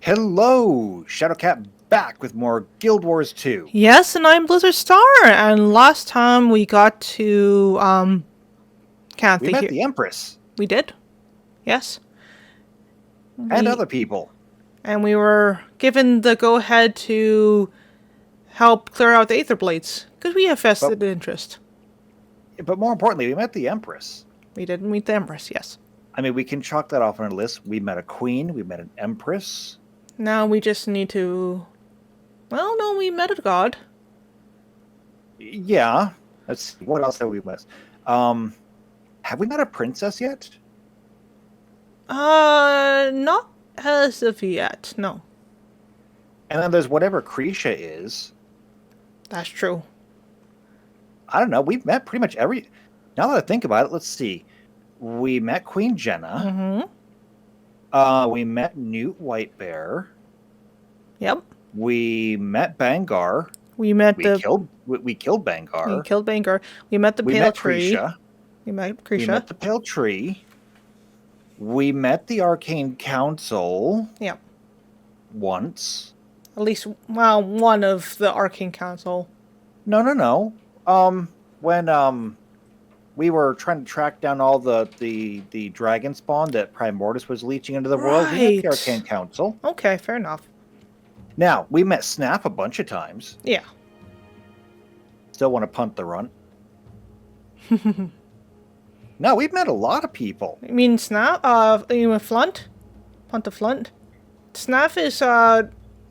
Hello, Shadowcat back with more Guild Wars 2. Yes, and I'm Blizzard Star, and last time we got to, We met the Empress. We did? Yes. And other people. And we were given the go-ahead to help clear out the Ather Blades, because we have vested interest. But more importantly, we met the Empress. We did meet the Empress, yes. I mean, we can chalk that off on our list. We met a queen, we met an Empress. Now we just need to... Well, no, we met a god. Yeah. Let's see. What else have we met? Have we met a princess yet? Not as of yet, no. And then there's whatever Krisha is. That's true. I don't know. We've met pretty much every... Now that I think about it, let's see. We met Queen Jenna. Mm-hmm. We met Newt Whitebear. Yep. We met Bangar. We killed Bangar. We killed Bangar. We met the Pale Tree. Krisha. We met Krisha. We met the Pale Tree. We met the Arcane Council. Yep. Once. At least, well, one of the Arcane Council. No. When we were trying to track down all the dragon spawn that Primordius was leeching into the world, we met the Arcane Council. Okay, fair enough. Now, we met Snap a bunch of times. Yeah. Still want to punt the runt. No, we've met a lot of people. You mean Snap? You mean Flunt? Punt the Flunt? Snap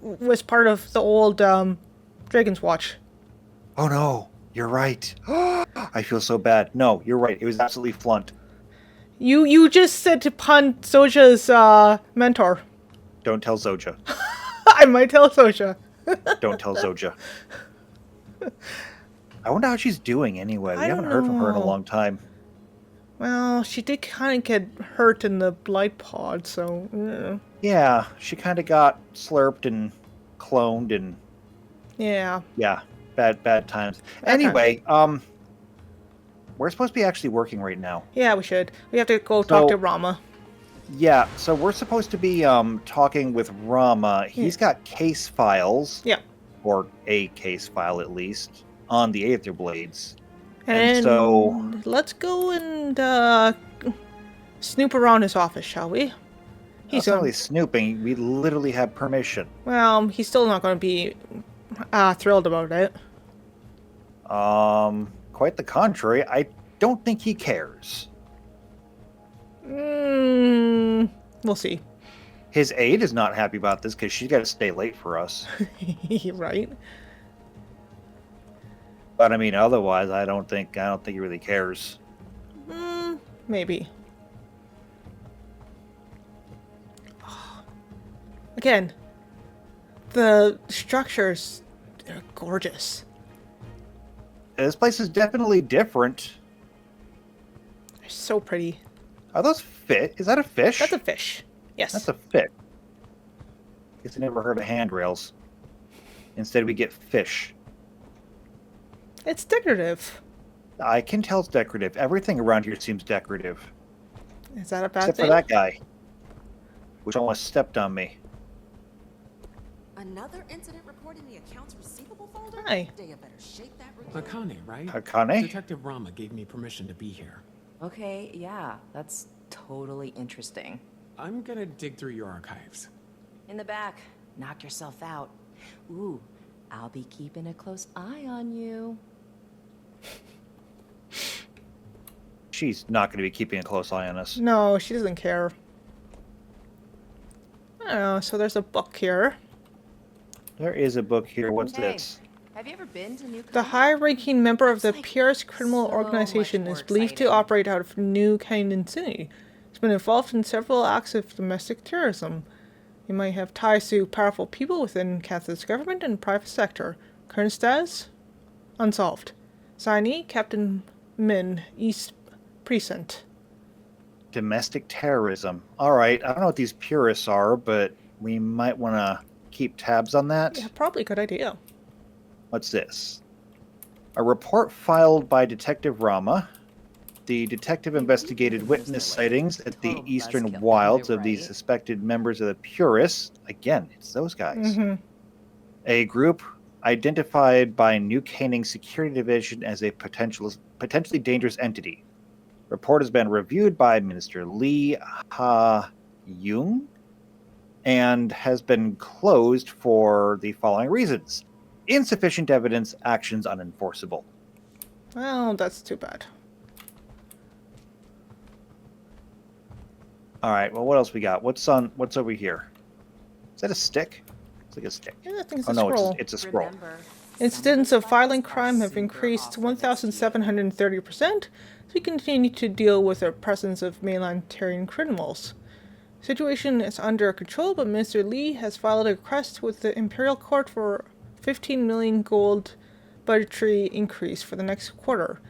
was part of the old Dragon's Watch. Oh no, you're right. I feel so bad. No, you're right. It was absolutely Flunt. You just said to punt Zoja's mentor. Don't tell Zoja. I might tell Zoja. Don't tell Zoja. I wonder how she's doing anyway. We haven't heard from her in a long time. Well, she did kind of get hurt in the Blight Pod, so... Yeah, she kind of got slurped and cloned and... Yeah. Yeah, bad times. Anyway, we're supposed to be actually working right now. Yeah, we should. We have to go talk to Rama. Yeah, so we're supposed to be talking with Rama. He's got case files. Yeah. Or a case file, at least, on the Ather Blades. And so... let's go and snoop around his office, shall we? He's not really snooping. We literally have permission. Well, he's still not going to be thrilled about it. Quite the contrary. I don't think he cares. We'll see. His aide is not happy about this because she's got to stay late for us. Right. But I mean, otherwise, I don't think he really cares. Maybe. Again, the structures are gorgeous. This place is definitely different. They're so pretty. Are those fish? Is that a fish? That's a fish. Yes. That's a fish. Guess I never heard of handrails. Instead, we get fish. It's decorative. I can tell it's decorative. Everything around here seems decorative. Is that a bad Except thing? for that guy, which almost stepped on me. Another incident report in the accounts receivable folder? Hi. Daya better shake that Akane, right? Akane? Detective Rama gave me permission to be here. Okay, yeah, that's totally interesting. I'm gonna dig through your archives. In the back, knock yourself out. Ooh, I'll be keeping a close eye on you. She's not going to be keeping a close eye on us. No, she doesn't care. Oh, so there's a book here. There is a book here. What's this? Have you ever been to New The high-ranking member of the purest criminal organization is believed to operate out of New Canaan City. He's been involved in several acts of domestic terrorism. He might have ties to powerful people within Kansas government and private sector. Current status? Unsolved. Signee, Captain Min, East Precinct. Domestic terrorism. Alright, I don't know what these purists are, but we might want to keep tabs on that. Yeah, probably a good idea. What's this? A report filed by Detective Rama. The detective investigated witness sightings at the eastern wilds of the suspected members of the Purists. Again, it's those guys. Mm-hmm. A group identified by New Canning Security Division as a potentially dangerous entity. Report has been reviewed by Minister Lee Ha-Young and has been closed for the following reasons. Insufficient evidence, actions unenforceable. Well, that's too bad. All right, well, what else we got? What's over here? Is that a stick? It's like a stick. Yeah, I think it's Oh, a no, scroll. it's a scroll. Remember, Incidents of violent crime have increased 1,730% as we continue to deal with the presence of mainland Terran criminals. Situation is under control, but Minister Lee has filed a request with the Imperial Court for 15 million gold budgetary increase for the next quarter.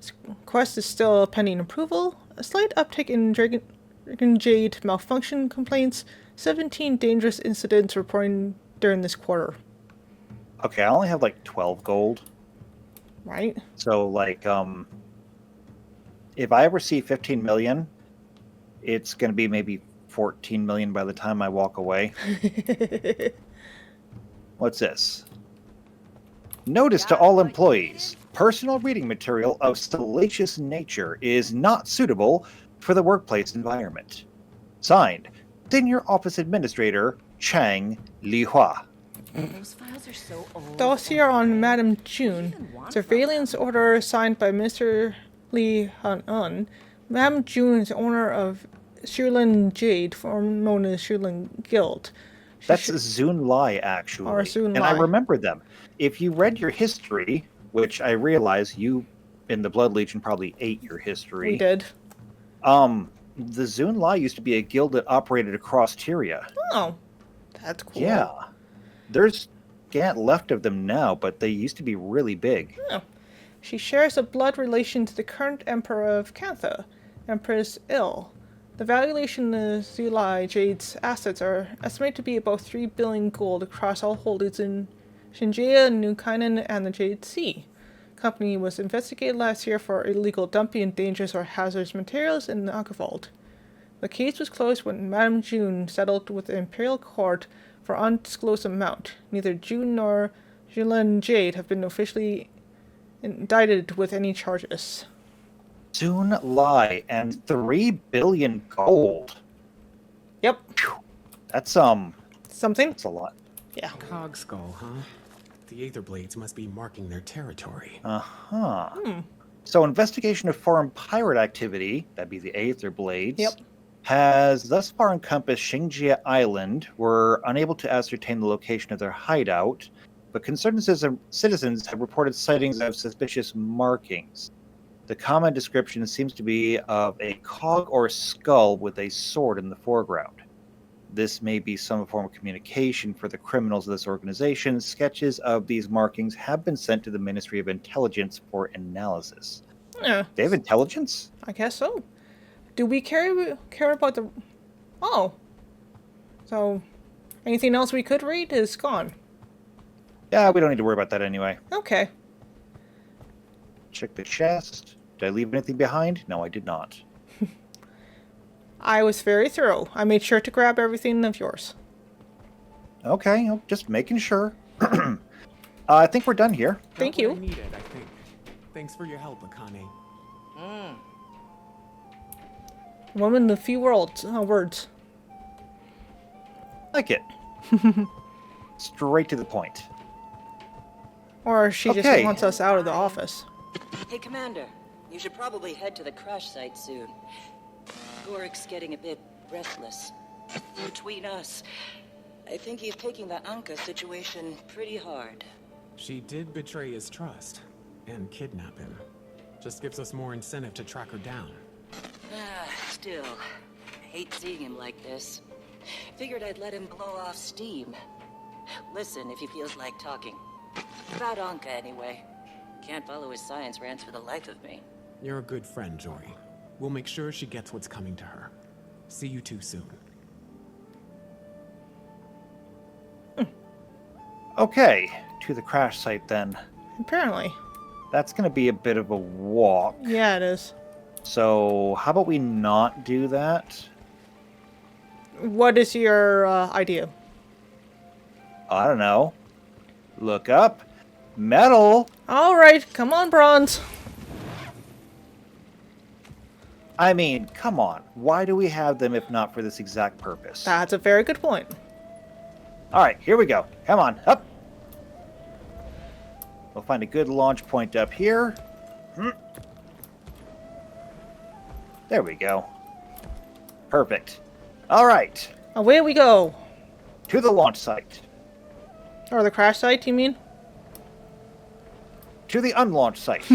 This request is still pending approval. A slight uptick in Dragon Jade malfunction complaints, 17 dangerous incidents reported during this quarter. Okay, I only have like 12 gold. Right? So, like, if I ever see 15 million, it's going to be maybe 14 million by the time I walk away. What's this? Notice to all employees. Personal reading material of salacious nature is not suitable for the workplace environment. Signed, Senior Office Administrator Chang Lihua. those files are so old. Dossier on Madame June. Surveillance order signed by Mr. Li Han-un. Madame June is owner of Shulin Jade, known as Shulin Guild. That's Zun Lai, actually. Or Zun and I Lai. remember them. If you read your history, which I realize you in the Blood Legion probably ate your history. We did. The Zun Lai used to be a guild that operated across Tyria. Oh, that's cool. Yeah. There's scant left of them now, but they used to be really big. Oh. She shares a blood relation to the current Emperor of Cantha, Empress Il. The valuation of Zulai Jade's assets are estimated to be about 3 billion gold across all holdings in Shinjia, New Kainan, and the Jade Sea. The company was investigated last year for illegal dumping of dangerous or hazardous materials in the Vault. The case was closed when Madame June settled with the Imperial Court for undisclosed amount. Neither June nor Julian Jade have been officially indicted with any charges. Zun Lai and 3 billion gold. Yep. That's Something? that's a lot. Yeah. Cog skull, huh? The Ather blades must be marking their territory. Uh-huh. So investigation of foreign pirate activity, that'd be the Ather blades, Yep. has thus far encompassed Xingjia Island. We're unable to ascertain the location of their hideout, but concerned citizens have reported sightings of suspicious markings. The common description seems to be of a cog or skull with a sword in the foreground. This may be some form of communication for the criminals of this organization. Sketches of these markings have been sent to the Ministry of Intelligence for analysis. Yeah, They have intelligence? I guess so. Do we care about the... Oh. So, anything else we could read is gone. Yeah, we don't need to worry about that anyway. Okay. Check the chest. Did I leave anything behind? No, I did not. I was very thorough. I made sure to grab everything of yours. Okay, just making sure. I think we're done here. Thank Got what you. I needed, I think. Thanks for your help, Akane. Woman with few words. Like it. Straight to the point. Or she just Okay. wants us out of the office. Hey, Commander, you should probably head to the crash site soon. Gorik's getting a bit restless. Between us, I think he's taking the Anka situation pretty hard. She did betray his trust and kidnap him. Just gives us more incentive to track her down. Still, I hate seeing him like this. Figured I'd let him blow off steam. Listen if he feels like talking. About Anka, anyway. Can't follow his science rants for the life of me. You're a good friend, Jory. We'll make sure she gets what's coming to her. See you two soon. Okay, to the crash site then. Apparently. That's going to be a bit of a walk. Yeah, it is. So how about we not do that? What is your idea? I don't know. Look up. Metal. Alright, come on, Bronze. I mean, come on. Why do we have them if not for this exact purpose? That's a very good point. Alright, here we go. Come on, up. We'll find a good launch point up here. There we go. Perfect. Alright, Away we go. to the launch site. Or the crash site, you mean? To the unlaunched site.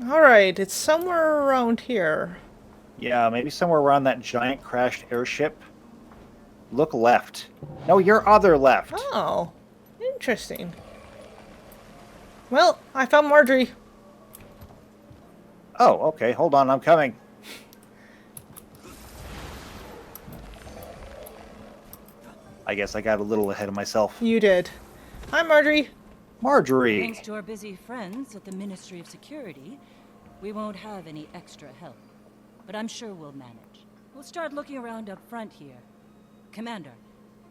Alright, it's somewhere around here. Yeah, maybe somewhere around that giant crashed airship. Look left. No, your other left. Oh, interesting. Well, I found Marjorie. Oh, okay. Hold on, I'm coming. I guess I got a little ahead of myself. You did. Hi, Marjorie. Marjorie. Thanks to our busy friends at the Ministry of Security, we won't have any extra help. But I'm sure we'll manage. We'll start looking around up front here. Commander,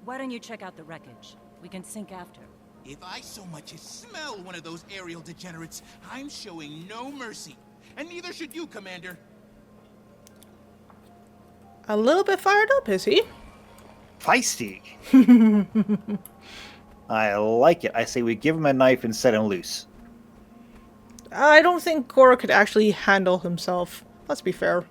why don't you check out the wreckage? We can sync after. If I so much as smell one of those aerial degenerates, I'm showing no mercy. And neither should you, Commander. A little bit fired up, is he? Feisty. I like it. I say we give him a knife and set him loose. I don't think Gora could actually handle himself. Let's be fair.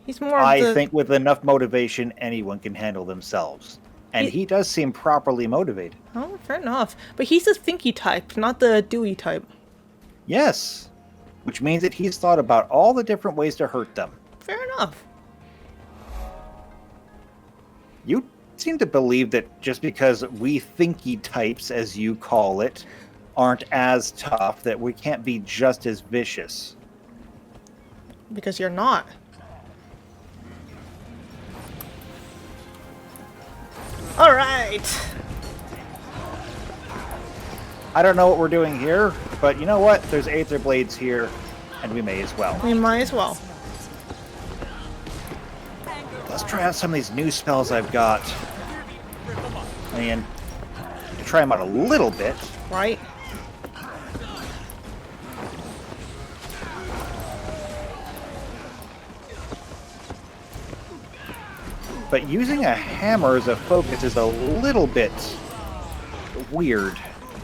He's more of I think with enough motivation, anyone can handle themselves. And he does seem properly motivated. Oh, fair enough. But he's the thinky type, not the doey type. Yes. Which means that he's thought about all the different ways to hurt them. Fair enough. You seem to believe that just because we thinky types, as you call it, aren't as tough, that we can't be just as vicious. Because you're not. Alright. I don't know what we're doing here, but you know what? There's Ather blades here, and we may as well. We might as well. Let's try out some of these new spells I've got. And try them out a little bit. Right? But using a hammer as a focus is a little bit weird.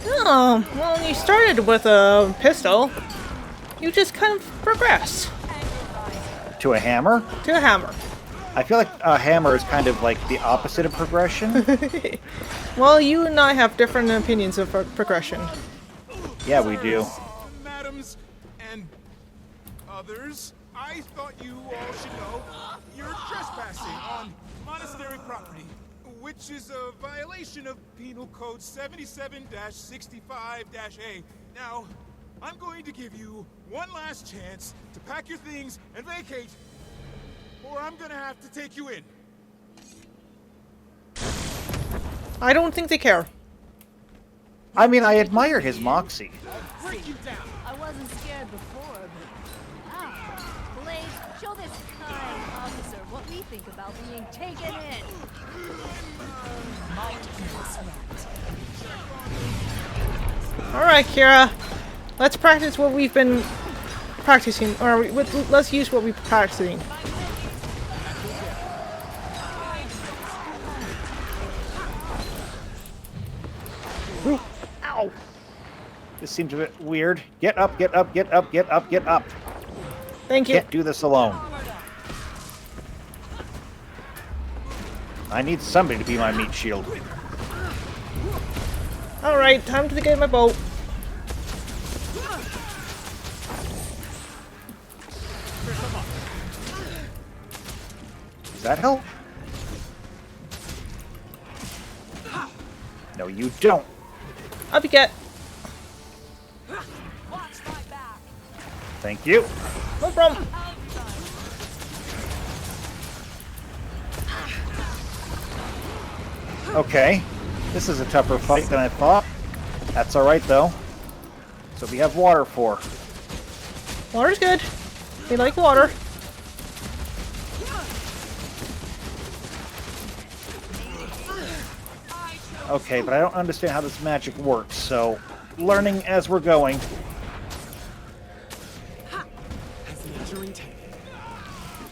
Oh, well, you started with a pistol. You just kind of progressed To a hammer? to a hammer. I feel like a hammer is kind of like the opposite of progression. Well, you and I have different opinions of progression. Yeah, we do. Madams and others, I thought you all should know you're trespassing on monastery property, which is a violation of Penal Code 77-65-A. Now, I'm going to give you one last chance to pack your things and vacate, or I'm gonna have to take you in. I don't think they care. I mean, I admire his moxie. Break you down. I wasn't scared before, but... Ah, Blade, show this kind officer what we think about being taken in. Alright, Kira. Let's practice what we've been practicing. Or let's use what we've been practicing. Ow! This seems a bit weird. Get up, get up, get up, get up, get up. Thank you. Can't do this alone. I need somebody to be my meat shield. Alright, time to get my boat. Does that help? No, you don't. Up you get. Thank you. No problem. Okay. This is a tougher fight than I thought. That's alright, though. So we have water for. Water's good. We like water. Okay, but I don't understand how this magic works, so learning as we're going. Has measuring tape.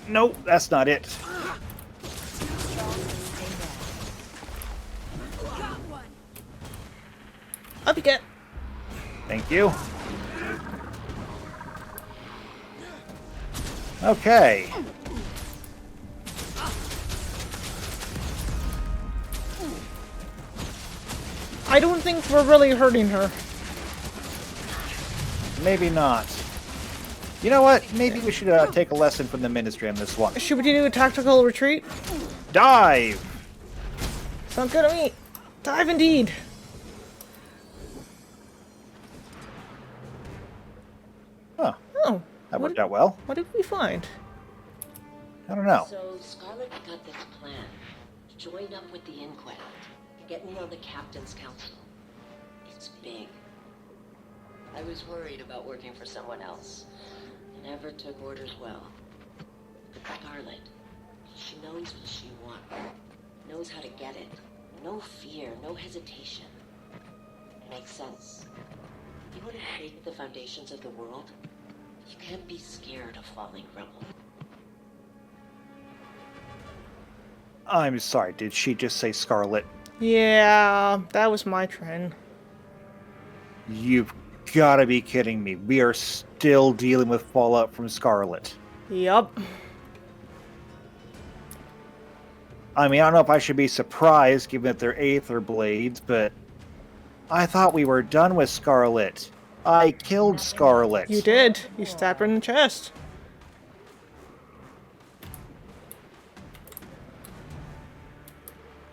Nope, that's not it. Up you get. Thank you. Okay. I don't think we're really hurting her. Maybe not. You know what? Maybe we should take a lesson from the Ministry on this one. Should we do a tactical retreat? Dive! Sounds good to me. Dive indeed. Huh. Oh. That worked out well. What did we find? I don't know. So Scarlet got this plan. Join up with the inquest. Get me on the captain's council. It's big. I was worried about working for someone else. Never took orders well. But Scarlet, she knows what she wants. Knows how to get it. No fear, no hesitation. Makes sense. You want to shake the foundations of the world? You can't be scared of falling rebel. I'm sorry, did she just say Scarlet? Yeah, that was my trend. You've gotta be kidding me. We are still dealing with fallout from Scarlet. Yup. I mean, I don't know if I should be surprised given that they're Ather blades, but I thought we were done with Scarlet. I killed Scarlet. You did. You stabbed her in the chest.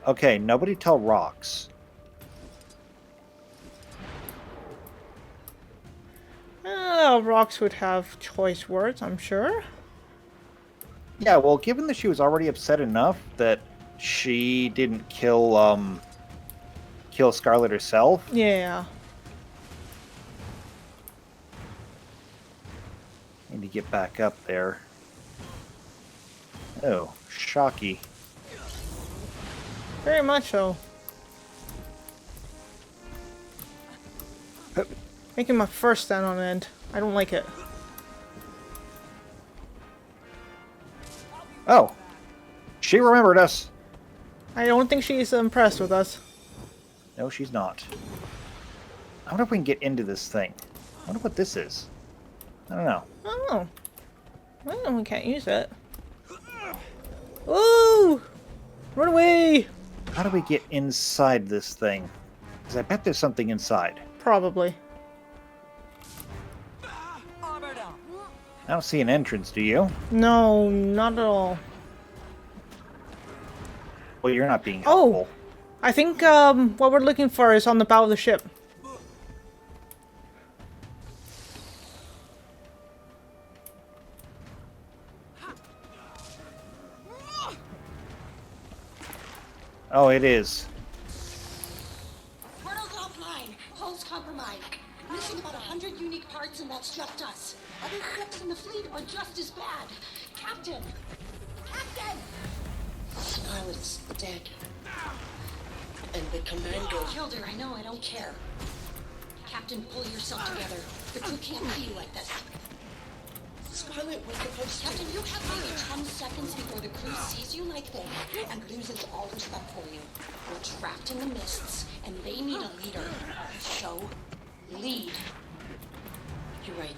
Okay, nobody tell Rox. Rox would have choice words, I'm sure. Yeah, well, given that she was already upset enough that she didn't kill Scarlet herself. Yeah. Need to get back up there. Oh, shocky. Very much so. Making my first stand on end. I don't like it. Oh, she remembered us. I don't think she's impressed with us. No, she's not. I wonder if we can get into this thing. I wonder what this is. I don't know. Oh. Well, we can't use it. Ooh! Run away! How do we get inside this thing? Because I bet there's something inside. Probably. I don't see an entrance, do you? No, not at all. Well, you're not being Oh! helpful. I think what we're looking for is on the bow of the ship. Oh, it is. Portal's offline. Hull's compromised. Missing about 100 unique parts, and that's just us. Other ships in the fleet are just as bad. Captain! Captain! Scarlet's dead. And the commando... Killed her, I know, I don't care. Captain, pull yourself together. The crew can't be like this. Scarlet was supposed to... Captain, you have maybe 10 seconds before the crew sees you like this and loses all respect for you. We're trapped in the mists, and they need a leader. So, lead. You're right.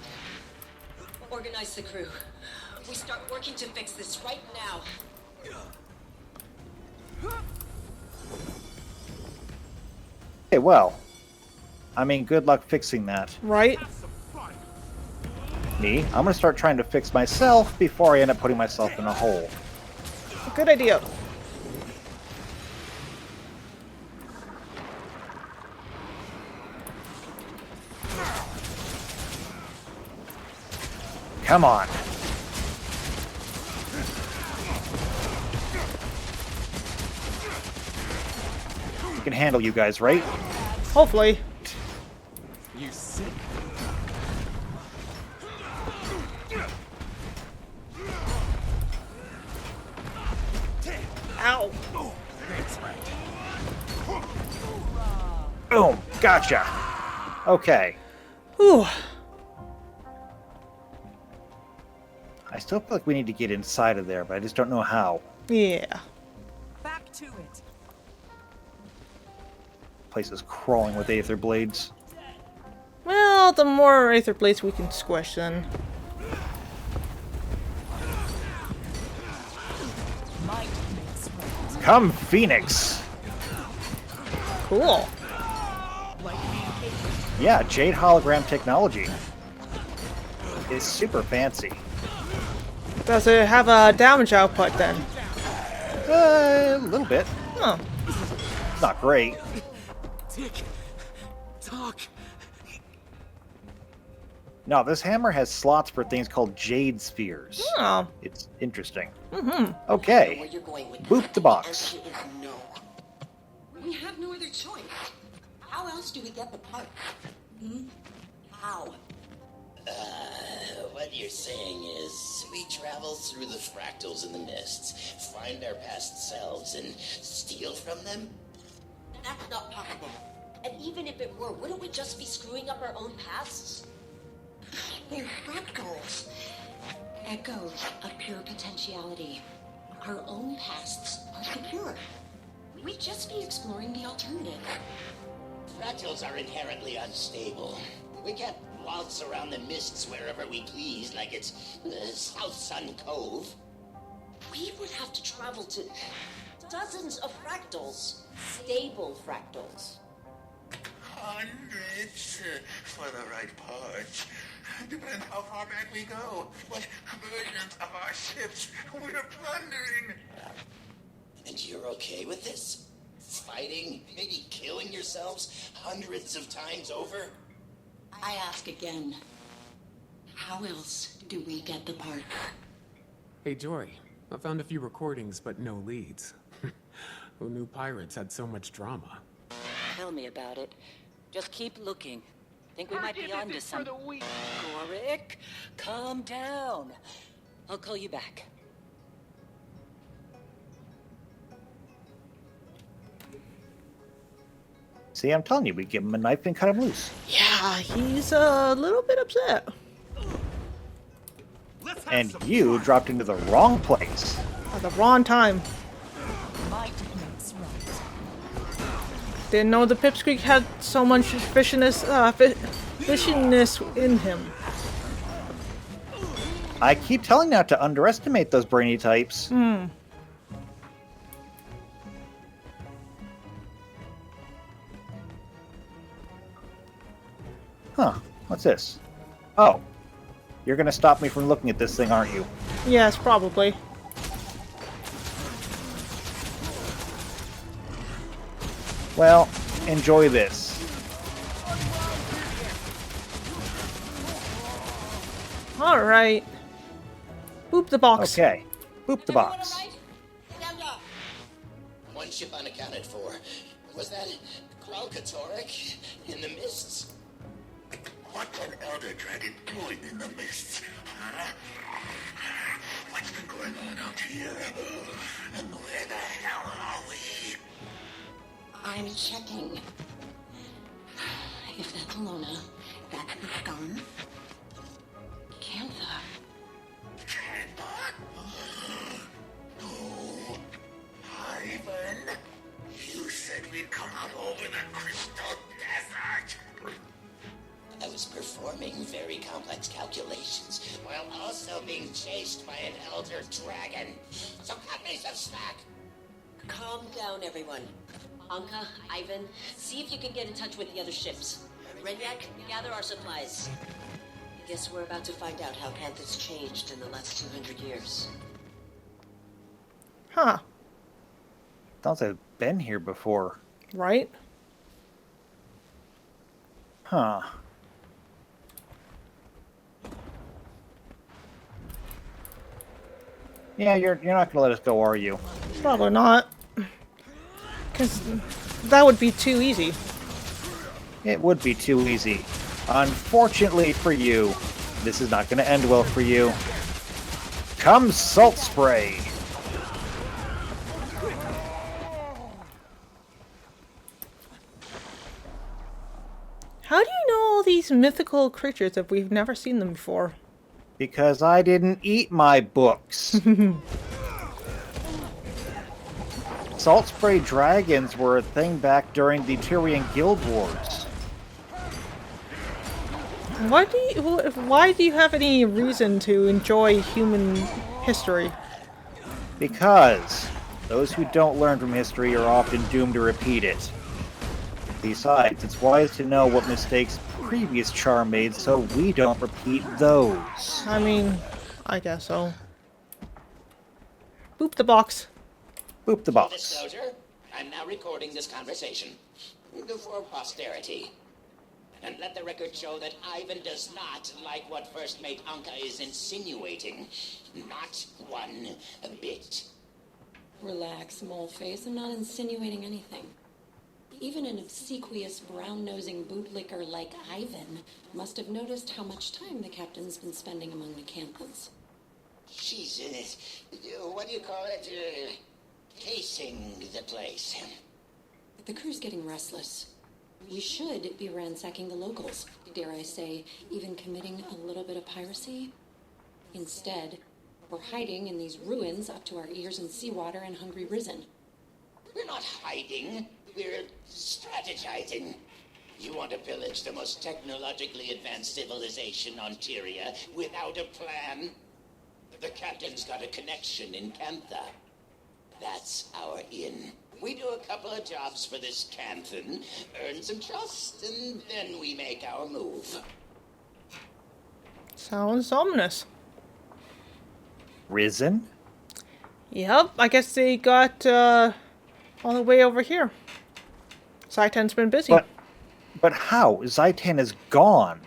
Organize the crew. We start working to fix this right now. Hey, well. I mean, good luck fixing that. Right? Me? I'm gonna start trying to fix myself before I end up putting myself in a hole. Good idea. Come on. can handle you guys, right? Hopefully. You sick? Ow. Thanks, right. Boom. Gotcha. Okay. Whew. I still feel like we need to get inside of there, but I just don't know how. Yeah. Back to it. Place is crawling with Ather blades. Well, the more Ather blades we can squish, then. Come, Phoenix! Cool. Yeah, Jade hologram technology. It's super fancy. Does it have a damage output then? A little bit. Huh. Not great. Tick. Talk. No, this hammer has slots for things called jade spheres. Oh. It's interesting. Mm-hmm. Okay. Where you're going with Boop that, the and box. answer is no. We have no other choice. How else do we get the part? How? What you're saying is, we travel through the fractals in the mists, find our past selves, and steal from them? That's not possible. And even if it were, wouldn't we just be screwing up our own pasts? They're fractals. Echoes of pure potentiality. Our own pasts are secure. We'd just be exploring the alternative. Fractals are inherently unstable. We can't waltz around the mists wherever we please, like it's South Sun Cove. We would have to travel to dozens of fractals. Stable fractals. Hundreds for the right parts. Depends how far back we go. What versions of our ships we're plundering. And you're okay with this? Fighting, maybe killing yourselves hundreds of times over? I ask again. How else do we get the part? Hey, Jory. I found a few recordings, but no leads. Who knew pirates had so much drama? Tell me about it. Just keep looking. Think we might be onto something. Gorik, calm down. I'll call you back. See, I'm telling you, we give him a knife and cut him loose. Yeah, he's a little bit upset. And you dropped into the wrong place. At the wrong time. Didn't know the pipsqueak had so much fishiness in him. I keep telling you not to underestimate those brainy types. Huh. What's this? Oh. You're gonna stop me from looking at this thing, aren't you? Yes, probably. Well, enjoy this. Alright. Boop the box. Okay. Boop the box. One ship unaccounted for. Was that Kralkatorek in the mists? What an elder dragon doing in the mists? Huh? What's been going on out here? And where the hell are we? I'm checking. If that's Alona, that's the scum. Cantha. No. Ivan. You said we'd come out over the crystal desert. I was performing very complex calculations while also being chased by an elder dragon. So cut me some slack. Calm down, everyone. Anka, Ivan, see if you can get in touch with the other ships. Renyak, gather our supplies. Guess we're about to find out how Cantha's changed in the last 200 years. Huh. Sounds like I've been here before. Right? Huh. Yeah, you're not gonna let us go, are you? Probably not. Because That would be too easy. It would be too easy. Unfortunately for you, this is not going to end well for you. Come Salt Spray! How do you know all these mythical creatures if we've never seen them before? Because I didn't eat my books. Salt Spray dragons were a thing back during the Tyrian Guild Wars. Why do you have any reason to enjoy human history? Because those who don't learn from history are often doomed to repeat it. Besides, it's wise to know what mistakes previous charm made so we don't repeat those. I mean, I guess so. Boop the box. Boop the Full box. disclosure, I'm now recording this conversation for posterity. And let the record show that Ivan does not like what First Mate Anka is insinuating. Not one bit. Relax, Moleface. I'm not insinuating anything. Even an obsequious, brown-nosing bootlicker like Ivan must have noticed how much time the captain's been spending among the Canthans. She's what do you call it? Casing the place. The crew's getting restless. We should be ransacking the locals. Dare I say, even committing a little bit of piracy? Instead, we're hiding in these ruins up to our ears in seawater and hungry risen. We're not hiding. We're strategizing. You want to pillage the most technologically advanced civilization on Tyria without a plan? The captain's got a connection in Cantha. That's our in. We do a couple of jobs for this Canthan, earn some trust, and then we make our move. Sounds ominous. Risen? Yep, I guess they got all the way over here. Zaitan's been busy. But how? Zaitan is gone.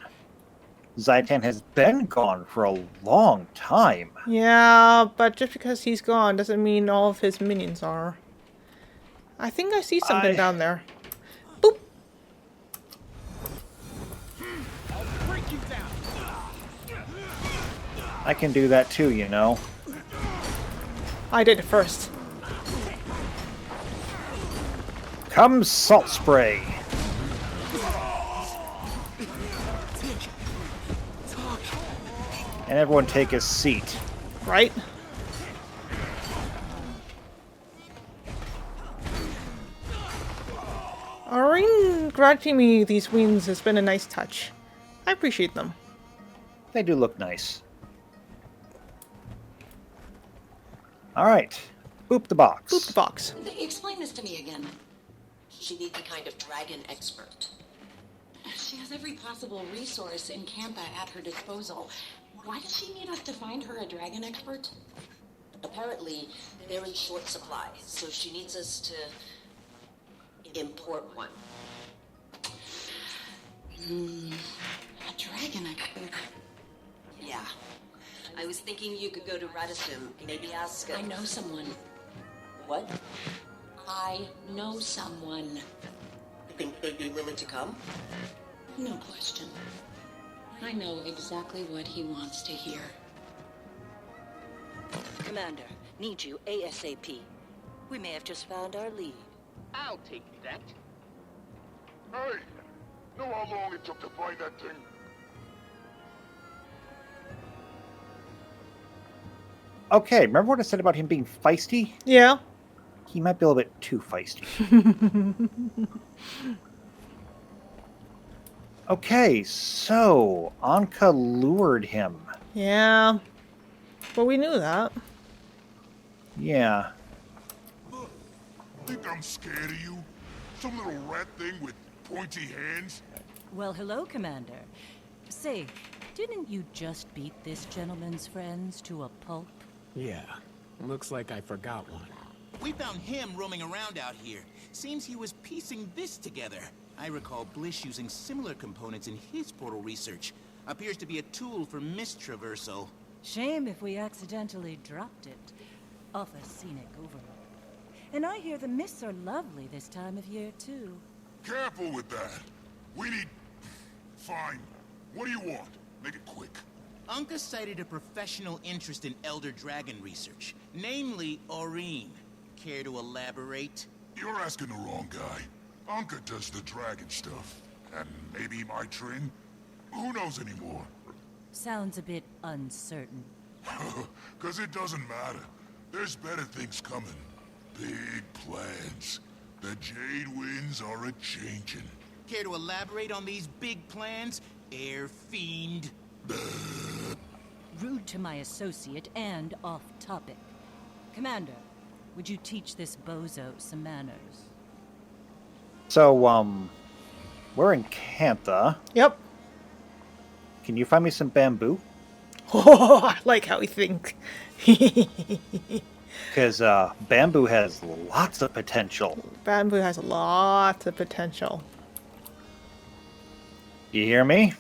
Zaitan has been gone for a long time. Yeah, but just because he's gone doesn't mean all of his minions are. I think I see something down there. Boop! I'll break you down. I can do that too, you know. I did it first. Come Salt Spray! And everyone take a seat. Right? Irene granting me these wings has been a nice touch. I appreciate them. They do look nice. Alright. Boop the box. Boop the box. Explain this to me again. She needs a kind of dragon expert. She has every possible resource in Cantha at her disposal. Why does she need us to find her a dragon expert? Apparently, they're in short supply, so she needs us to import one. A dragon expert? Yeah. I was thinking you could go to Radisson, maybe ask I know someone. What? I know someone. Think they'd be willing to come? No question. I know exactly what he wants to hear. Commander, need you ASAP. We may have just found our lead. I'll take that. Hey! Know how long it took to find that thing? Okay, remember what I said about him being feisty? Yeah. He might be a little bit too feisty. Okay, so Anka lured him. Yeah. But we knew that. Yeah. Think I'm scared of you? Some little rat thing with pointy hands? Well, hello, Commander. Say, didn't you just beat this gentleman's friends to a pulp? Yeah, looks like I forgot one. We found him roaming around out here. Seems he was piecing this together. I recall Blish using similar components in his portal research. Appears to be a tool for mist traversal. Shame if we accidentally dropped it off a scenic overlook. And I hear the mists are lovely this time of year, too. Careful with that. We need... Fine. What do you want? Make it quick. Anka cited a professional interest in Elder Dragon research, namely Aurene. Care to elaborate? You're asking the wrong guy. Anka does the dragon stuff. And maybe my train? Who knows anymore? Sounds a bit uncertain. 'Cause it doesn't matter. There's better things coming. Big plans. The Jade Winds are a-changin'. Care to elaborate on these big plans, Air Fiend? Rude to my associate and off-topic. Commander, would you teach this bozo some manners? So, we're in Cantha. Yep. Can you find me some bamboo? Oh, I like how he thinks. Because bamboo has lots of potential. Bamboo has lots of potential. You hear me?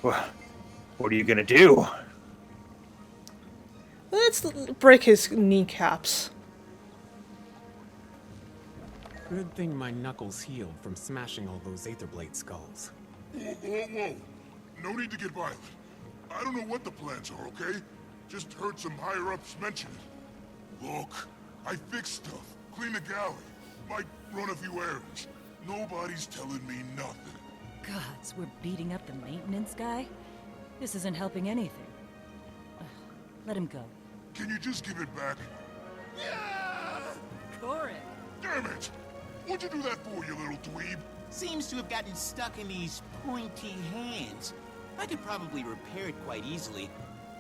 What are you gonna do? Let's break his kneecaps. Good thing my knuckles healed from smashing all those Aetherblade skulls. Whoa. No need to get violent. I don't know what the plans are, okay? Just heard some higher-ups mention it. Look, I fix stuff, clean the galley, might run a few errands. Nobody's telling me nothing. Gods, we're beating up the maintenance guy? This isn't helping anything. Ugh, let him go. Can you just give it back? Corin! Damn it! What'd you do that for, you little dweeb? Seems to have gotten stuck in these pointy hands. I could probably repair it quite easily,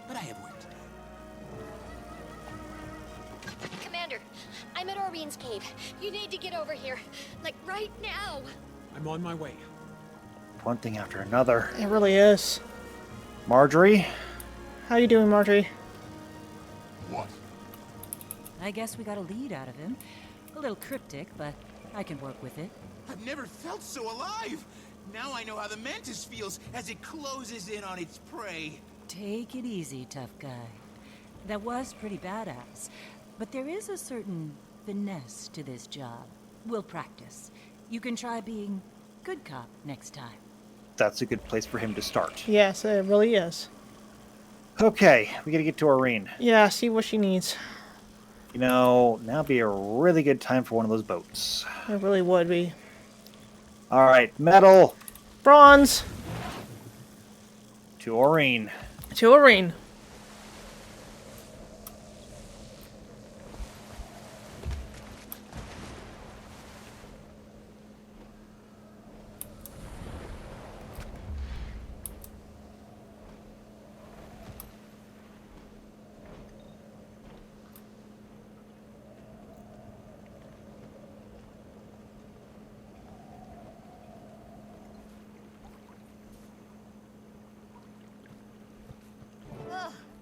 but I have work to do. Commander, I'm at Aurene's cave. You need to get over here. Like, right now. I'm on my way. One thing after another. It really is. Marjorie? How you doing, Marjorie? What? I guess we got a lead out of him. A little cryptic, but I can work with it. I've never felt so alive! Now I know how the Mantis feels as it closes in on its prey. Take it easy, tough guy. That was pretty badass. But there is a certain finesse to this job. We'll practice. You can try being good cop next time. That's a good place for him to start. Yes, it really is. Okay, we gotta get to Aurene. Yeah, see what she needs. You know, now'd be a really good time for one of those boats. It really would be. Alright, metal! Bronze! To Aurene. To Aurene.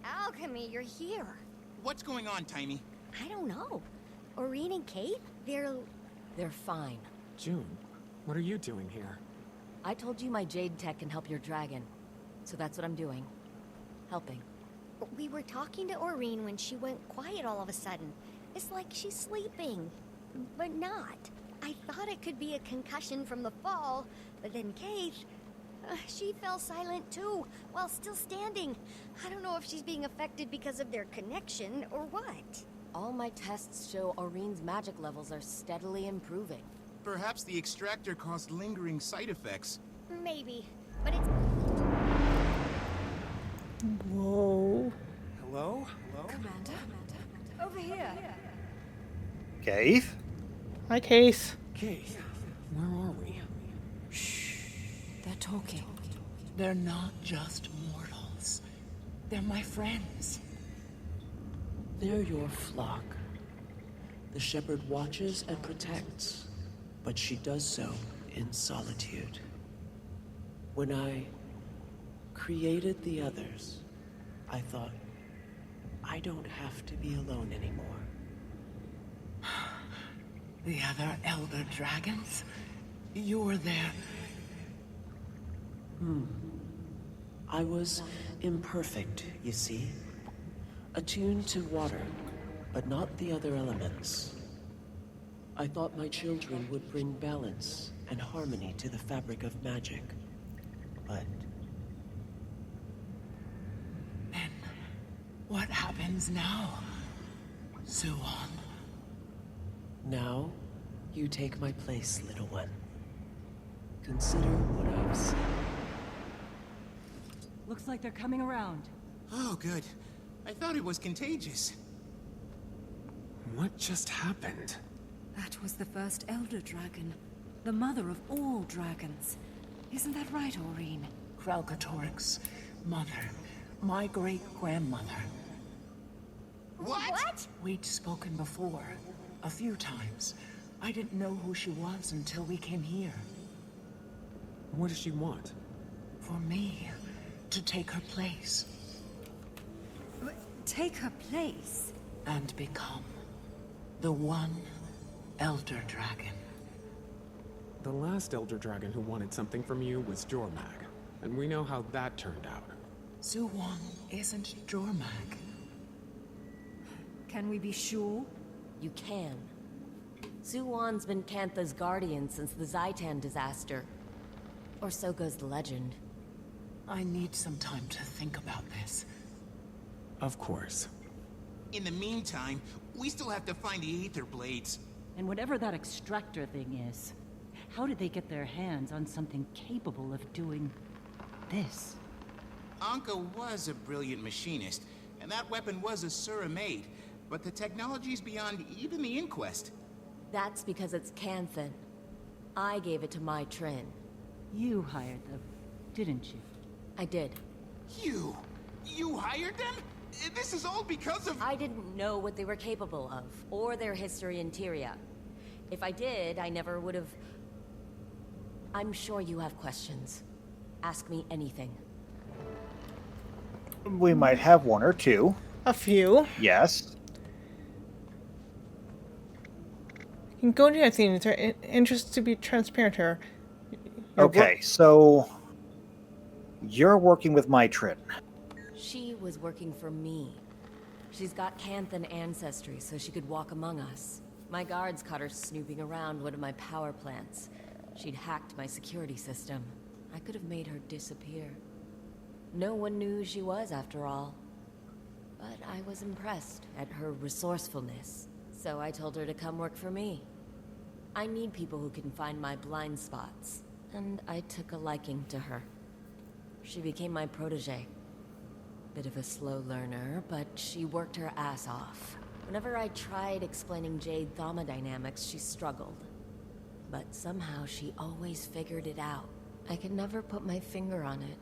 Alchemy, you're here. What's going on, Tiny? I don't know. Aurene and Kate? They're fine. June, what are you doing here? I told you my Jade tech can help your dragon. So that's what I'm doing. Helping. We were talking to Aurene when she went quiet all of a sudden. It's like she's sleeping. But not. I thought it could be a concussion from the fall, but then Kate... she fell silent too, while still standing. I don't know if she's being affected because of their connection or what. All my tests show Aurene's magic levels are steadily improving. Perhaps the extractor caused lingering side effects. Maybe, but it's... Whoa. Hello? Commander? Over here. Keith? Hi, Case. Keith, where are we? They're talking. They're not just mortals. They're my friends. They're your flock. The shepherd watches and protects, but she does so in solitude. When I created the others, I thought, I don't have to be alone anymore. The other elder dragons? You're there. I was imperfect, you see. Attuned to water, but not the other elements. I thought my children would bring balance and harmony to the fabric of magic. But... Then, what happens now, Suwon? Now, you take my place, little one. Consider what I've seen. Looks like they're coming around. Oh, good. I thought it was contagious. What just happened? That was the first Elder Dragon. The mother of all dragons. Isn't that right, Aureen? Kralkatorix's mother. My great-grandmother. What? We'd spoken before. A few times. I didn't know who she was until we came here. What does she want? For me, to take her place. Take her place? And become the one Elder Dragon. The last Elder Dragon who wanted something from you was Jormag, and we know how that turned out. Suwon isn't Jormag. Can we be sure? You can. Suwon's been Cantha's guardian since the Zaitan disaster. Or so goes the legend. I need some time to think about this. Of course. In the meantime, we still have to find the Ather blades. And whatever that extractor thing is, how did they get their hands on something capable of doing this? Anka was a brilliant machinist, and that weapon was a Sura-made, but the technology's beyond even the Inquest. That's because it's Canthan. I gave it to my Trin. You hired them, didn't you? I did. You hired them? This is all because of... I didn't know what they were capable of, or their history in Tyria. If I did, I never would have... I'm sure you have questions. Ask me anything. We might have one or two. A few. Yes. You can go to your theme. It's our interest to be transparent here. Okay, so you're working with my Trin. She was working for me. She's got Canthan ancestry, so she could walk among us. My guards caught her snooping around one of my power plants. She'd hacked my security system. I could have made her disappear. No one knew who she was, after all. But I was impressed at her resourcefulness, so I told her to come work for me. I need people who can find my blind spots, and I took a liking to her. She became my protege. Bit of a slow learner, but she worked her ass off. Whenever I tried explaining Jade thermodynamics, she struggled. But somehow she always figured it out. I could never put my finger on it.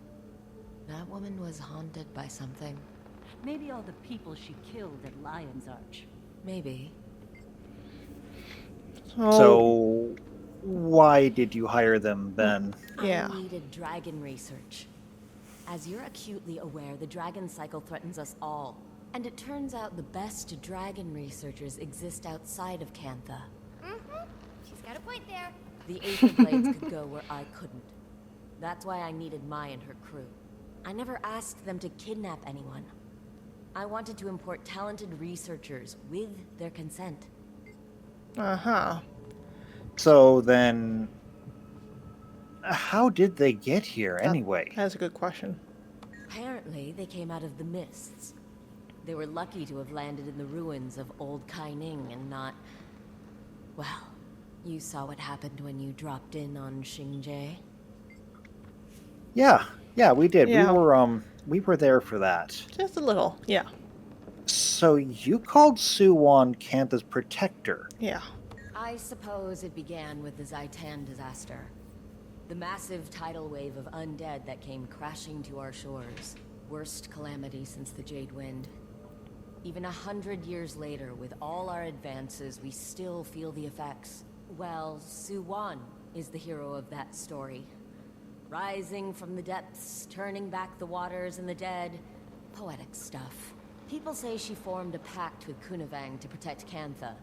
That woman was haunted by something. Maybe all the people she killed at Lion's Arch. Maybe. So, why did you hire them then? I needed dragon research. As you're acutely aware, the dragon cycle threatens us all. And it turns out the best dragon researchers exist outside of Cantha. She's got a point there. The Aether Blades could go where I couldn't. That's why I needed Mai and her crew. I never asked them to kidnap anyone. I wanted to import talented researchers with their consent. Uh-huh. So then, how did they get here anyway? That's a good question. Apparently, they came out of the mists. They were lucky to have landed in the ruins of Old Kaining and not... Well, you saw what happened when you dropped in on Xingje. Yeah, we did. Yeah. We were there for that. Just a little, yeah. So you called Suwon Cantha's protector. Yeah. I suppose it began with the Zaitan disaster. The massive tidal wave of undead that came crashing to our shores. Worst calamity since the Jade Wind. Even 100 years later, with all our advances, we still feel the effects. Well, Suwon is the hero of that story. Rising from the depths, turning back the waters and the dead. Poetic stuff. People say she formed a pact with Kunavang to protect Cantha.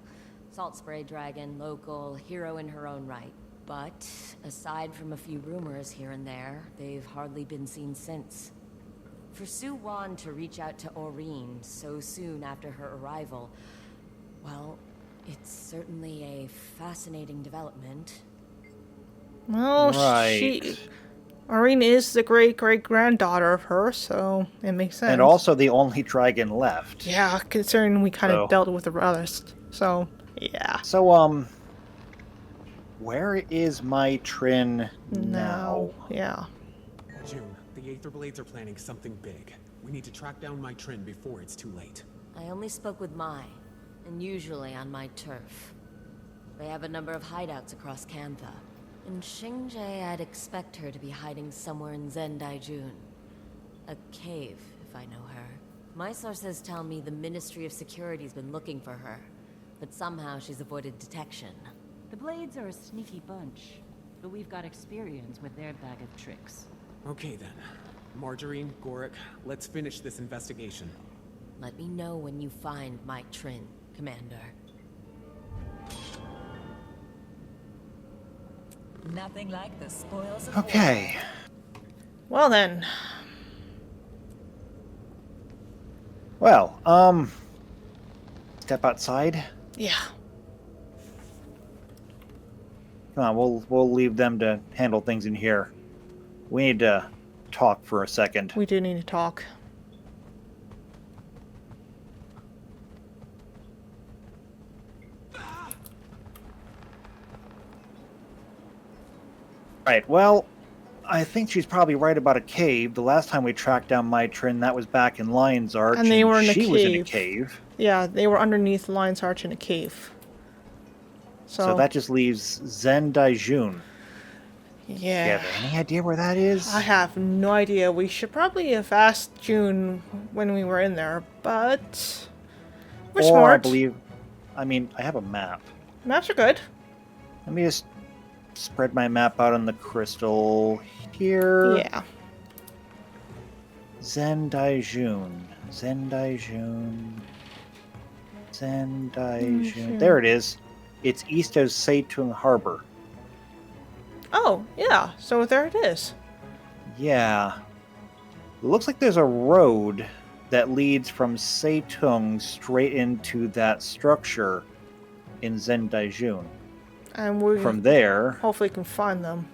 Salt Spray Dragon, local, hero in her own right. But, aside from a few rumors here and there, they've hardly been seen since. For Suwon to reach out to Aureen so soon after her arrival, Well, it's certainly a fascinating development. Well, Right. Irene is the great-great-granddaughter of her, so it makes sense. And also the only dragon left. Yeah, considering we kind So- of dealt with the rest. So, yeah. So, where is my Trin now? Yeah. June, the Ather Blades are planning something big. We need to track down my Trin before it's too late. I only spoke with Mai, and usually on my turf. They have a number of hideouts across Kantha. In Xingje, I'd expect her to be hiding somewhere in Zendaijun. A cave, if I know her. My sources tell me the Ministry of Security's been looking for her, but somehow she's avoided detection. The Blades are a sneaky bunch, but we've got experience with their bag of tricks. Okay then. Margarine, Gorik, let's finish this investigation. Let me know when you find my Trin, Commander. Nothing like the spoils of Okay. Well then. Well, step outside. Yeah. Come on, we'll leave them to handle things in here. We need to talk for a second. We do need to talk. Right, well, I think she's probably right about a cave. The last time we tracked down my Trin, that was back in Lion's Arch, And they were in a she was in a cave. cave. Yeah, they were underneath Lion's Arch in a cave. So that just leaves Zendaijun. Yeah. Do you have any idea where that is? I have no idea. We should probably have asked June when we were in there, but we're or smart. I have a map. Maps are good. Let me just spread my map out on the crystal here. Yeah. Zendaijun. There it is. It's east of Seitung Harbor. Oh, yeah. So there it is. Yeah. It looks like there's a road that leads from Seitung straight into that structure in Zendaijun. And we From there, hopefully can find them.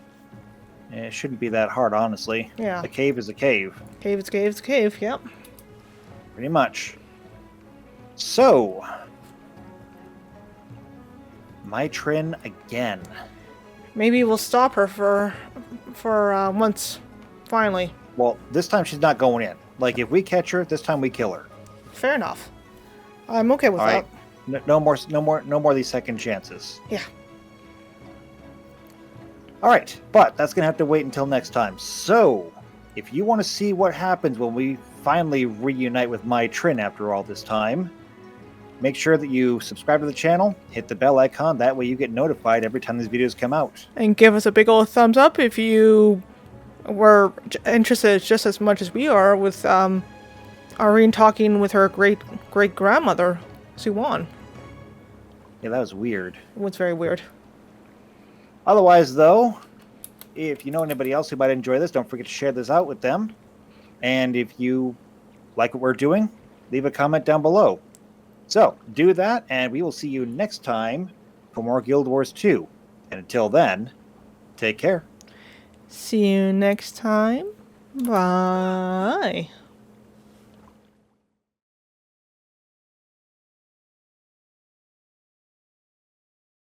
it shouldn't be that hard, honestly. Yeah. A cave is a cave. Cave is cave is cave, yep. Pretty much. So, my Trin again. Maybe we'll stop her for once, finally. Well, this time she's not going in. Like, if we catch her, this time we kill her. Fair enough. I'm okay with All that. right. No more of these second chances. Yeah. All right, but that's gonna have to wait until next time. So, if you want to see what happens when we finally reunite with my Trin after all this time, make sure that you subscribe to the channel, hit the bell icon. That way, you get notified every time these videos come out. And give us a big old thumbs up if you were interested just as much as we are with Irene talking with her great-great-grandmother, Suwan. Yeah, that was weird. It was very weird. Otherwise, though, if you know anybody else who might enjoy this, don't forget to share this out with them. And if you like what we're doing, leave a comment down below. So, do that, and we will see you next time for more Guild Wars 2. And until then, take care. See you next time. Bye.